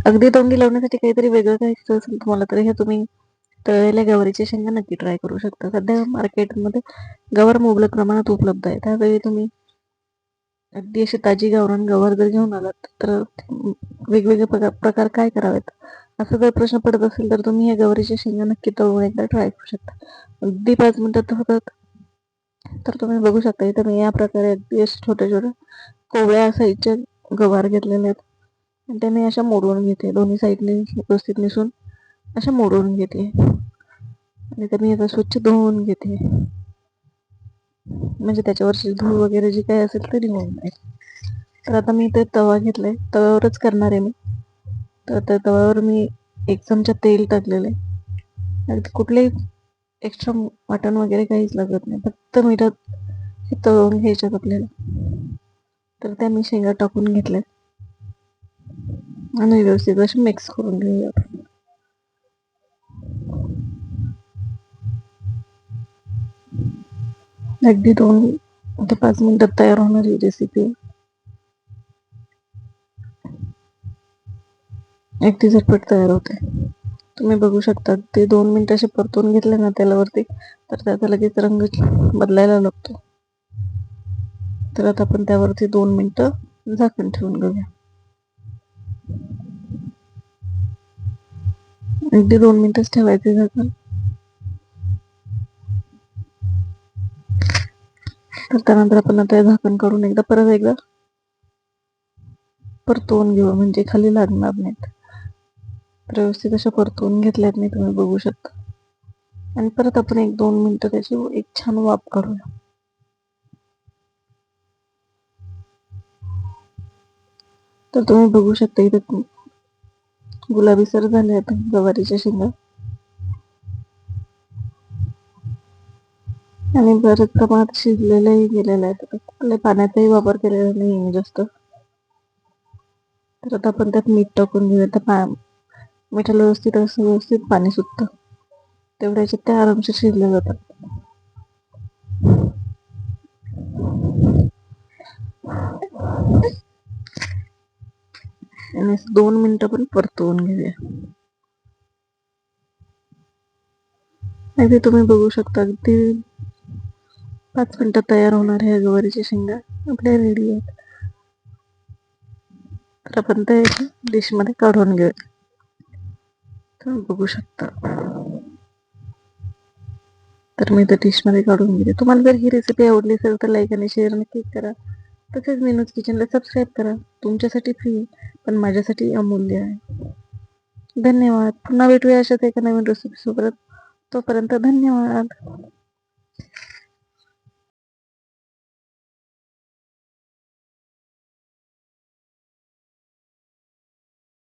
अगदी तोंडी लावण्यासाठी काहीतरी वेगळं खायचं असेल तुम्हाला तर हे तुम्ही तळलेल्या गवारीच्या शेंगा नक्की ट्राय करू शकता. सध्या मार्केटमध्ये गवार मुबलक प्रमाणात उपलब्ध आहे. त्यावेळी तुम्ही अगदी अशी ताजी गावरान गवार जर घेऊन आलात तर वेगवेगळे प्रकार काय करावेत असा जर प्रश्न पडत असेल तर तुम्ही या गवारीच्या शेंगा नक्की तळून एकदा ट्राय करू शकता. अगदी 5 मिनिटात होतात. तर तुम्ही बघू शकता इथे मी या प्रकारे अगदी अशा छोट्या छोट्या कोवळ्या साईजच्या गवार घेतलेल्या आहेत आणि त्या मी अशा मोडवून घेते. दोन्ही साईडने व्यवस्थित निसून अशा मोडवून घेते आणि त्या मी आता स्वच्छ धुवून घेते, म्हणजे त्याच्यावरची धूळ वगैरे जी काही असेल ते निघून जाईल. तर आता मी इथे तवा घेतलाय, तव्यावरच करणार आहे मी. तर त्या तव्यावर मी 1 चमचा तेल टाकलेलं आहे. कुठलेही एक्स्ट्रा वाटण वगैरे काहीच लागत नाही, फक्त मिठात हे तळून घ्यायच्यात आपल्याला. तर त्या मी शेंगा टाकून घेतल्यात आणि व्यवस्थित असे मिक्स करून घेऊया. अगदी 2 ते 5 मिनिटात तयार होणारी रेसिपी. अगदी झटपट तयार होते. तुम्ही बघू शकता ते 2 मिनिटं असे परतून घेतले ना तेलावरती तर त्याचा लगेच रंग बदलायला लागतो. तर आता आपण त्यावरती 2 मिनिटं झाकण ठेवून घेऊया. अगदी 2 मिनिटच ठेवायचे झाकण. तर त्यानंतर आपण आता हे झाकण काढून परत एकदा परतवून घेऊ, म्हणजे खाली लागणार नाहीत. तर व्यवस्थित अशा परतवून घेतल्यात मी, तुम्ही बघू शकता. आणि परत आपण 1-2 मिनिटं त्याची एक छान वाफ काढूया. तर तुम्ही बघू शकता इथे गुलाबीसर झाले आहेत गवारीच्या शेंगा आणि बरेच प्रमाणात शिजलेल्याही गेलेल्या आहेत. आपल्या पाण्याचाही वापर केलेला नाही मी जास्त. तर आता आपण त्यात मीठ टाकून घेऊया. तर मिठाला व्यवस्थित पाणी सुटतं तेवढ्या याच्यात त्या आरामशीर शिजल्या जातात. आणि 2 मिनिटं पण परतवून घेऊया. अगदी तुम्ही बघू शकता अगदी 5 मिनिटात तयार होणार ह्या गवारीच्या शेंगा आपल्या रेडी आहेत. तर आपण ते डिश मध्ये काढून घेऊया. तुम्ही बघू शकता. तर मी त्या डिश मध्ये काढून घेते. तुम्हाला जर ही रेसिपी आवडली असेल तर लाईक आणि शेअर नक्कीच करा. तसेच मीनूज किचनला सबस्क्राईब करा. तुमच्यासाठी फ्री पण माझ्यासाठी अमूल्य आहे. धन्यवाद. पुन्हा भेटूया अशाच एका नवीन रेसिपी सोबत. तोपर्यंत धन्यवाद.